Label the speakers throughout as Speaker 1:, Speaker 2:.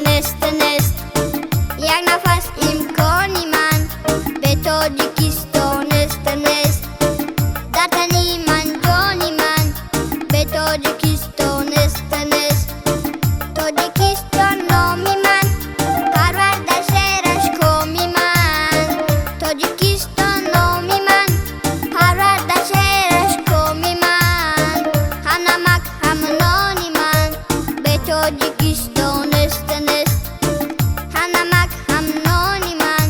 Speaker 1: است است. یک نفس امکانی من به تاجیکستان است است. در تنی من جانی من به تاجیکستان است است. تاجیکستان نامی من پرورده شهرش کامی من. تاجیکستان نامی من پرورده شهرش کامی من. هم نمک هم نانی من به تاجیکستان است است. هم نمک هم نانی من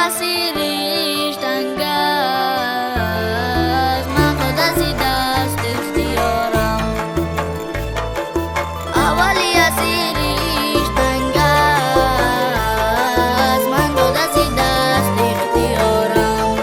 Speaker 1: اسیریش تنگ است من خود از این دست اختیارم اولی اسیریش تنگ است من خود از این دست اختیارم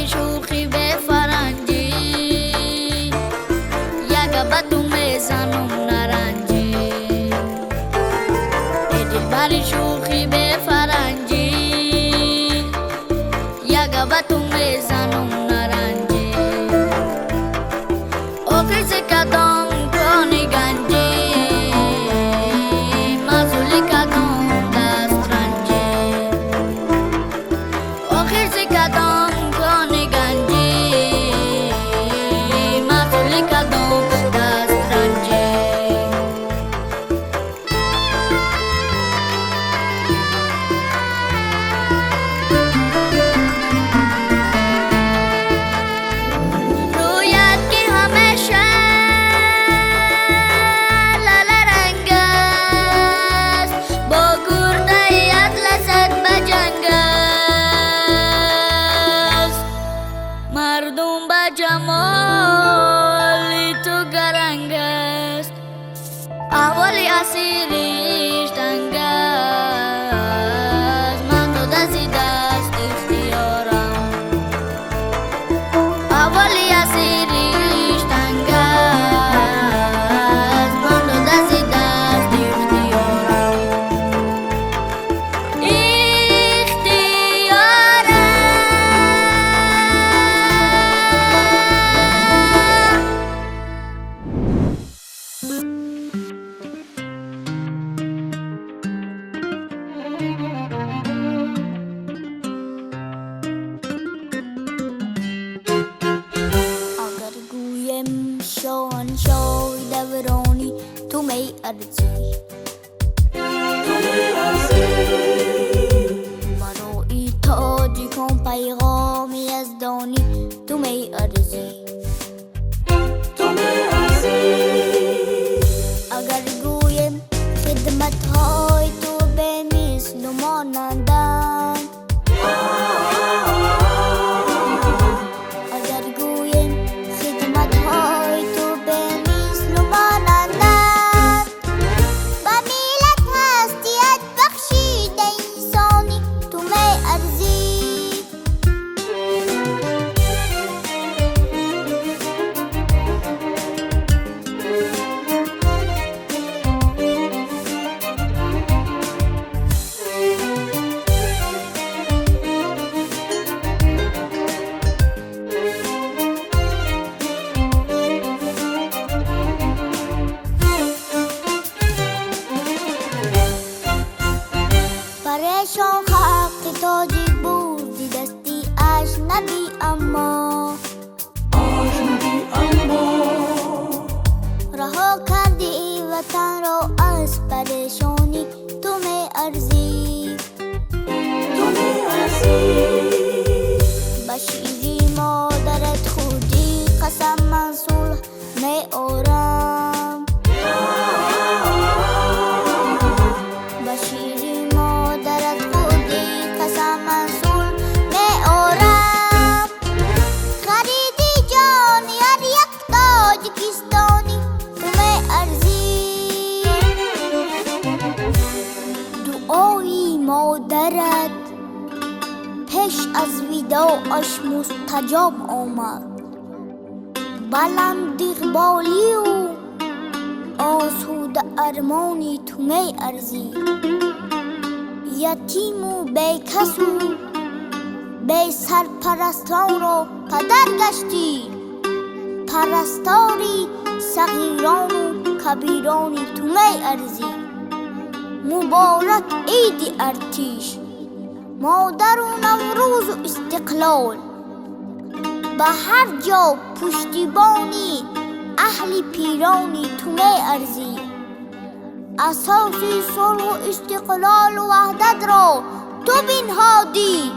Speaker 1: شوخی به فرنگی یک بطو میزنم نرنجی ای دلبر شوخی به فرنگی یک بطو میزنم نرنجی آخر سے کدام کنی گنجی مزولی کدام دست رنجی آخر سے کدام مردم با جمالی تو گرنگ است اولی اسیریش تنگ است من خود از این دست اختیارم اولی اسیریش تنگ است من خود از این دست اختیارم شاهنشاه دورانی تو می ارزی برای تاجی کن پیغامی از دانی تو می ارزی اگر گویم خدمت های تو به مثل مانندن اگر گویم خدمت های تو به مثل مانندن و میلت هستیت بخشید انسانی تو می ارزی پریشان حق تاجی بودی دستی اجنبی اما رها کردی وطن را از پریشانی تو می ارزی بشیری مادرت خودی قسم من صلح می آرم بشیری مادرت خودی قسم من صلح می آرم خریدی جانی هر یک تاجیکستانی تو می ارزی دعای مادرت پیش از وداعش مستجاب آمد بلند اقبالی و آسوده ارمانی تو می ارزی یتیم و بیکس و بی سرپرستان را پدر گشتی پرستاری صغیران و کبیرانی تو می ارزی. مبارک عید ارتش، مادر و نوروز و استقلال. به هر جا پشتیبانی اهل پیرانی تو می ارزی. اساسی صلح و استقلال و وحدت را تو بنهادی.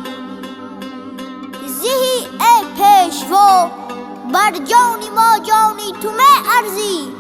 Speaker 1: زهی ای پیشوا، بر جان ما جانی تو می ارزی.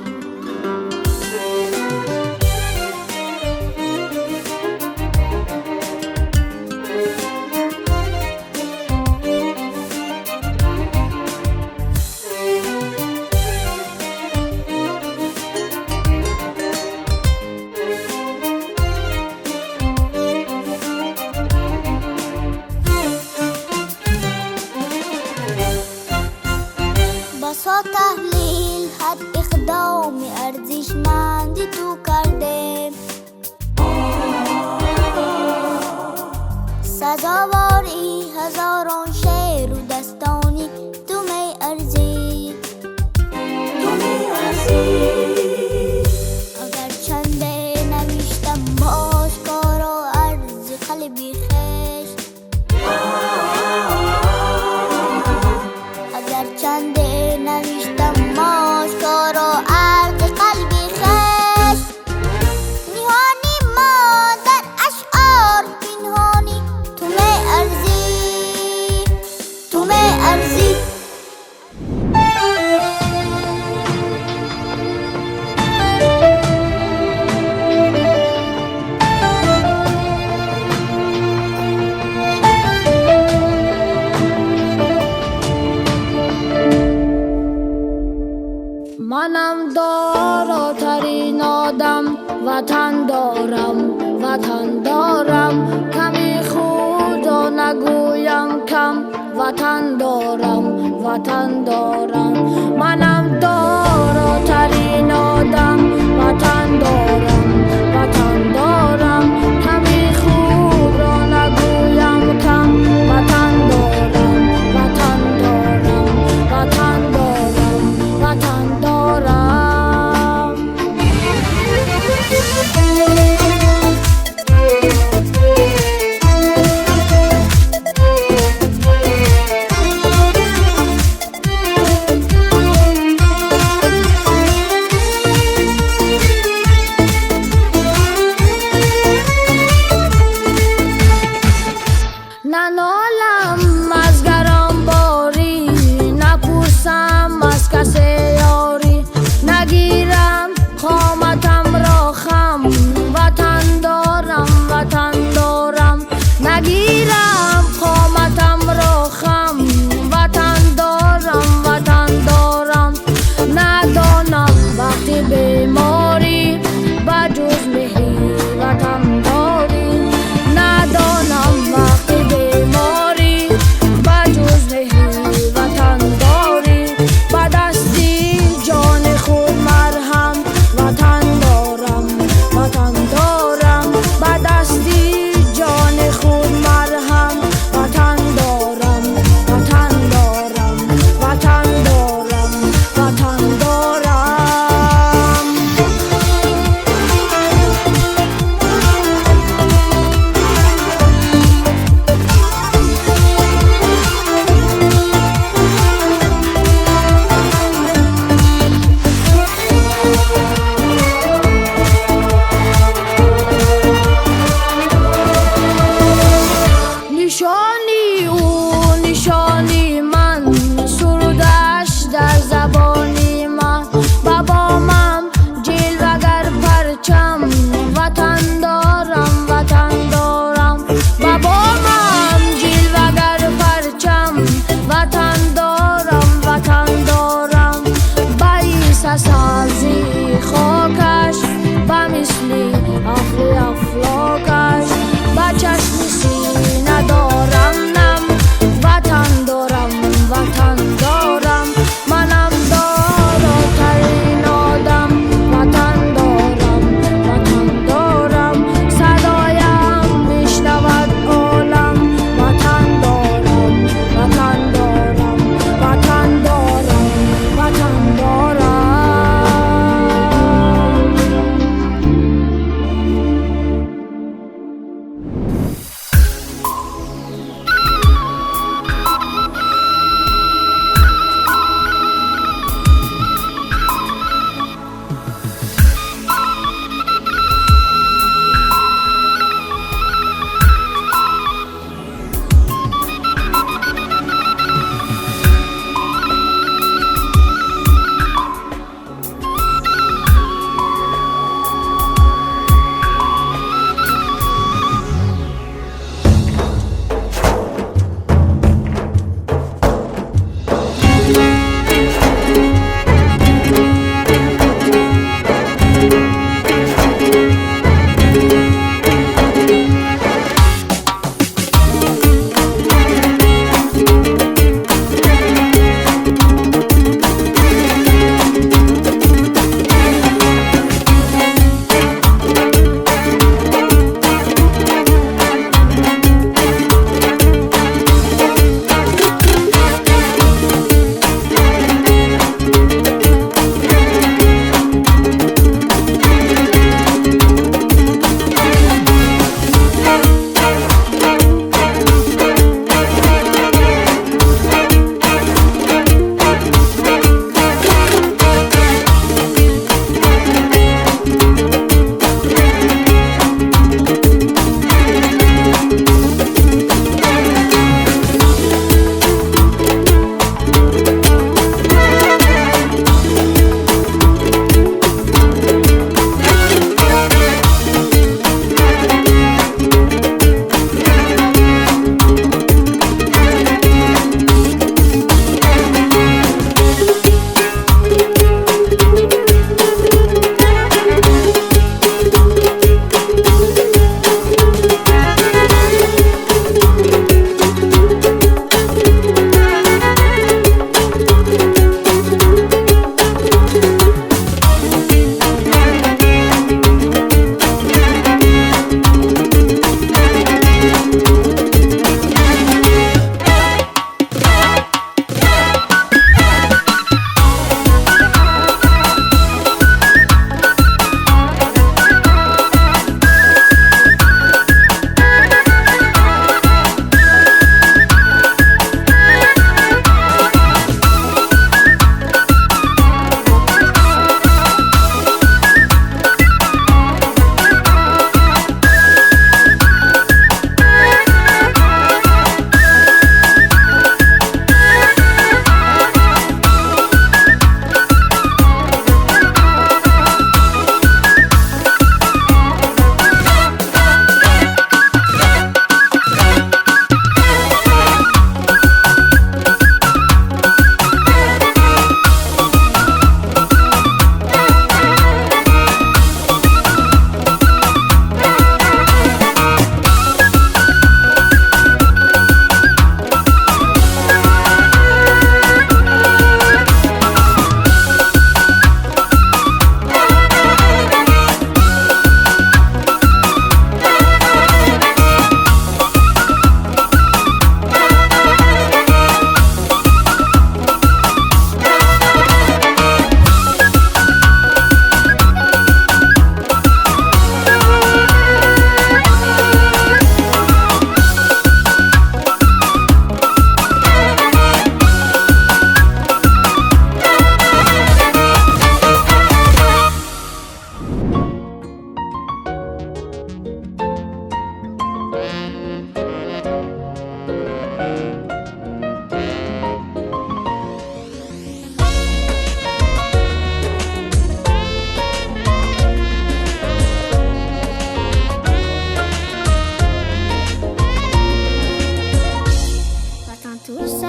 Speaker 1: بسا تحلیل حد اقدام ارزشمندی تو کرده. سزاواری هزاران شعر و دستانی تو می ارزی. اگر چنده نوشتم باش کارا ارز قلبی خش. اگر چنده نوشتم ماشکارا عرض قلبی خش. نهانی ما در اشعار پنهانی تو می ارزی. تو می ارزی.
Speaker 2: منم داراترین آدم، وطن دارم وطن دارم. کمی خدا نگویم کم، وطن دارم وطن دارم. منم داراترین آدم، وطن دارم وطن دارم. کمی خدا نگویم کم، وطن دارم وطن دارم. وطن دارم وطن دارم.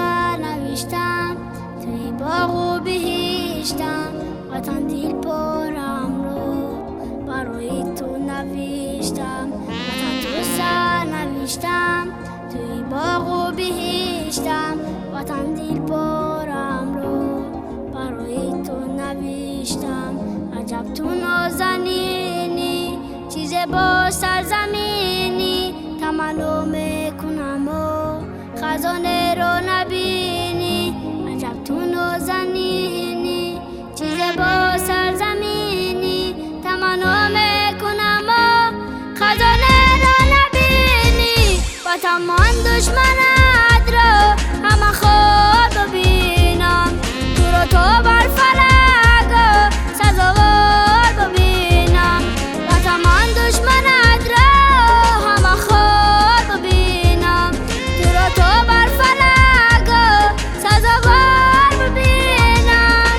Speaker 2: سرنوشتم توی باغ و بهشتم وطن دل پرم رو برای تو نوشتم وطن تو سرنوشتم توی باغ و بهشتم وطن دل پرم رو برای تو نوشتم عجب تو نازنینی چیز با سرزمینی تمنا میکنم و خزانه رو نبینی عجب تو نازنینی چیز با سرزمینی تمنا میکنم و خزانه رو نبینی با تمام دشمنت رو همه خود ببینم تو رو تو بر فلک و سزاوار ببینم با تمام دشمنت رو همه خود ببینم تو رو تو بر فلک و سزاوار ببینم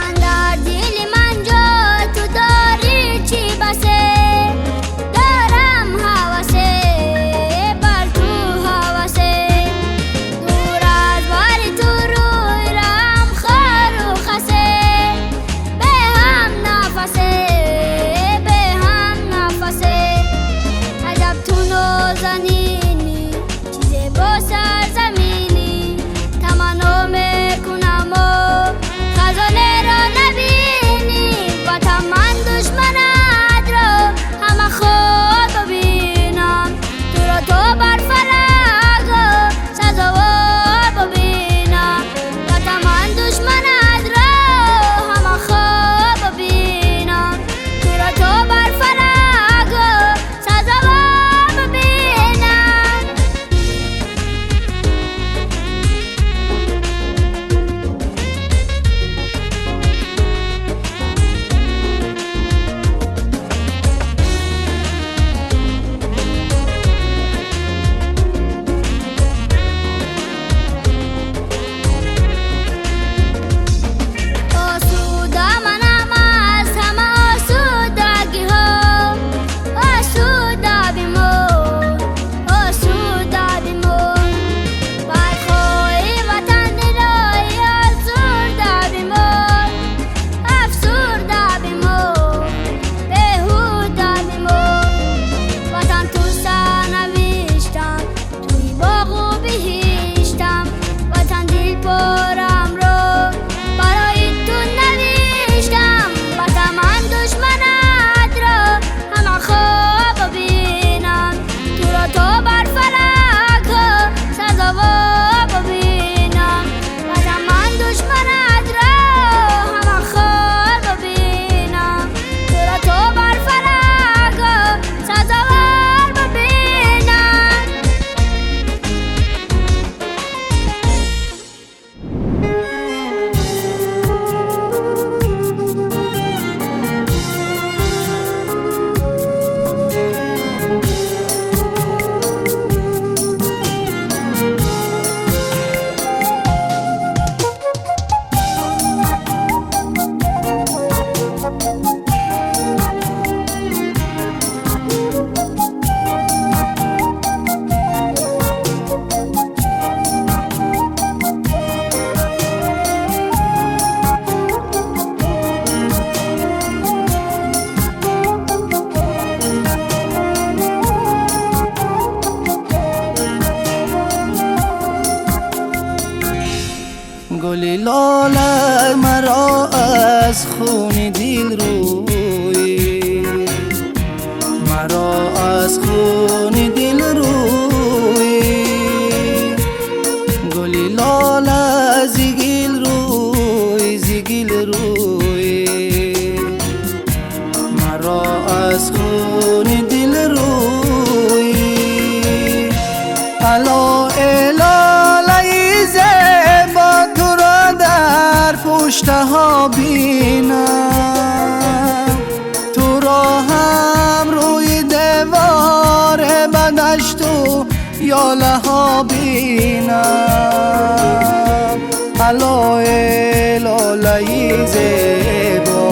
Speaker 2: اندر دل من جا تو داری چی بسه دارم حواسه بر تو حواسه دور از باری تو روی رم خار و خسه به هم نفسه به هم نفسه عجب تو نازنینی چیز با سرزمینی تمنا میکنم و خزانه را نبینی با تمام دشمنت را همه خود ببینم تو را تو بر فلک و سزاوار ببینم با تمام دشمنت را همه خود ببینم تو را تو بر فلک و سزاوار ببینم آسوده منم از همه آسودگی ها آسوده بیمون آسوده بیمون بر خواهی وطن دلایی آسوده بیمون افسرده بیمون بهوده بیمون وطن تو سرنوشتم توی باغ و بهشتم وطن دل پرم رو برای تو نوشتم با تمام دشمنت را همه خواب ببینم تو را تو بر فلک و سزاوار ببینم با تمام دشمنت را همه خواب ببینم تو را تو بر فلک و سزاوار ببینم
Speaker 3: گلی لاله مرا از خون دل روی مرا از خون دل روی گلی لاله زگیل روی زگیل روی مرا از خون دل روی الا الاله زیبا تو را در پشت ها بینم تو را هم روی دل یاله ها بینم علای لاله زیبا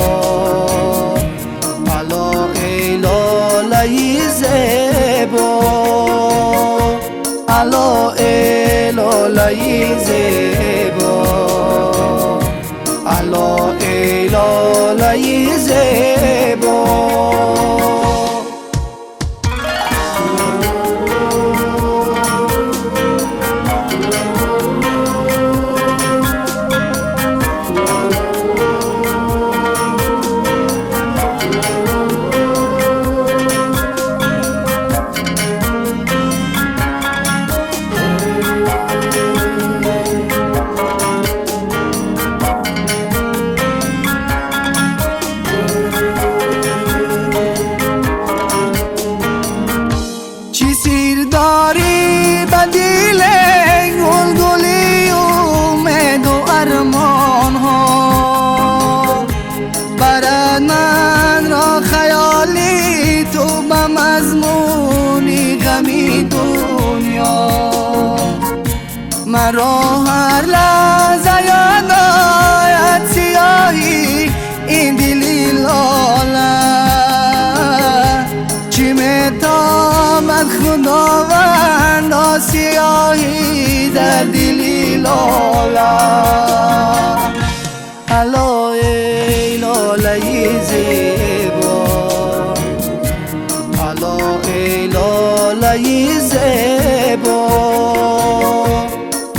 Speaker 3: علای لاله زیبا علای لاله زیبا علای لاله زیبا مرا هر لحظه یاد آید سیاهی این دلی لاله چی میتابد خداوند سیاهی در دلی لاله علای لاله زیبا علای لاله زیبا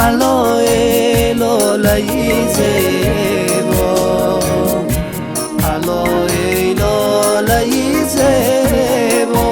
Speaker 3: علای لاله زیبا علای لاله زیبا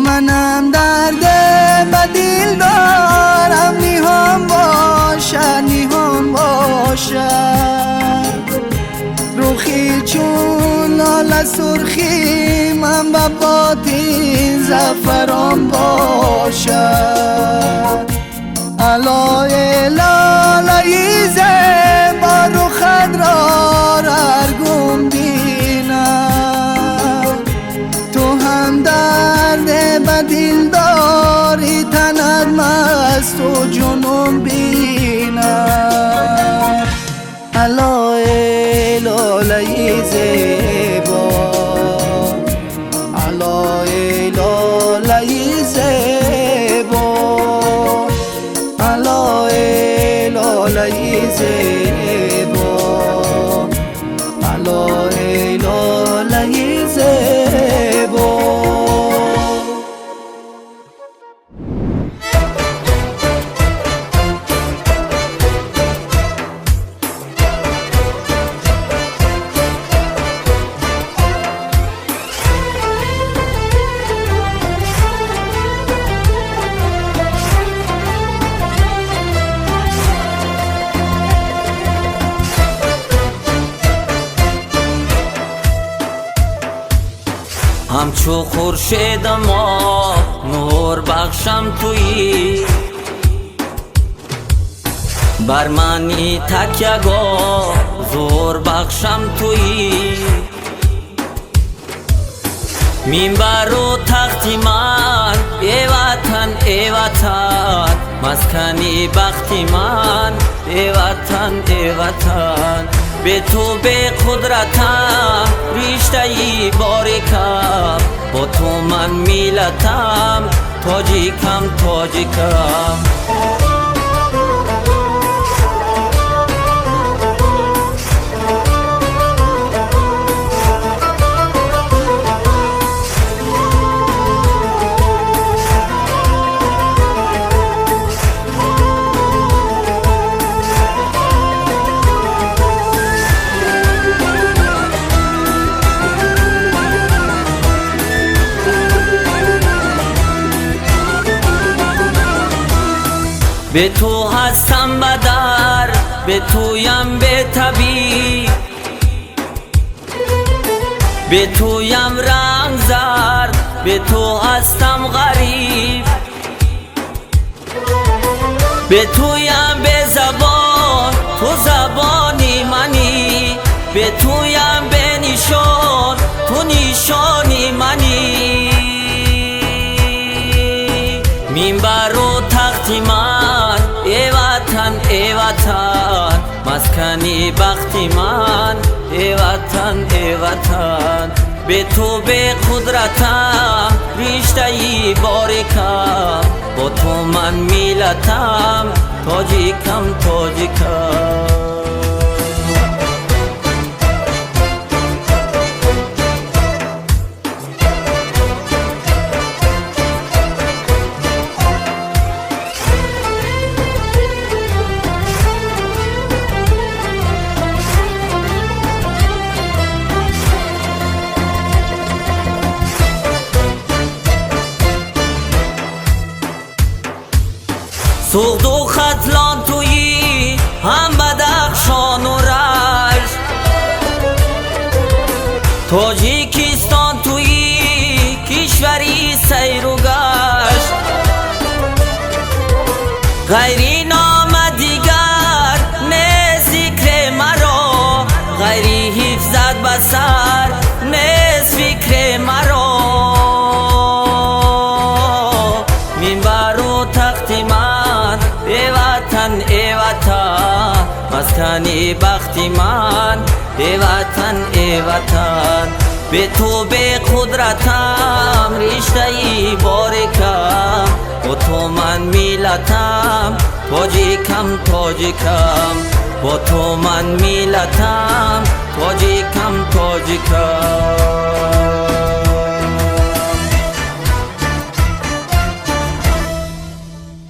Speaker 3: منم درد بدیل دارم نیهام باشد نیهام باشد روخی چون لاله سرخی من با باطین زفران باشد علای لاله زیبا رخت را ررگم بینم تو هم درد بدیل داری تنت مست و جنون بینم علای لاله زیبا علای لاله زیبا علای لاله زیبا علای لاله زیبا
Speaker 4: همچو خورشید ما نور بخشم تویی بر منی تکیه‌گاه زور بخشم تویی منبر و تختی من ای وطن مسکنی بختی من ای وطن به تو به قدرتم ریشته‌ای باریکم با تو من میلتم تاجیکم به تو هستم بدر، به تویم به طبیع، به تویم رنگ زرد، به تو هستم غریب، به تویم به زبان، تو زبانی منی، به تویم به نشان، تو نشانی منی. منبر و تخت من ای وطن، ای وطن، مسکنی بخت من ای وطن، ای وطن. به تو به قدرتم رشته ای باریکم، با تو من میلتم تاجیکم، تاجیکم. سوخت و ختلان تویی، هم بدخشان و رشت، تاجیکستان تویی، کشوری سیر و گشت. غیری نام دیگر نه ذکر مرا، غیری حفظت بسر نه فکر مرا. منبر و تخت من ای وطن، ای وطن، مسکنی بخت من ای وطن، ای وطن. به تو به قدرتم رشته ای باریکم، با تو من میلتم تاجیکم، تاجیکم. با تو من میلتم تاجیکم، تاجیکم.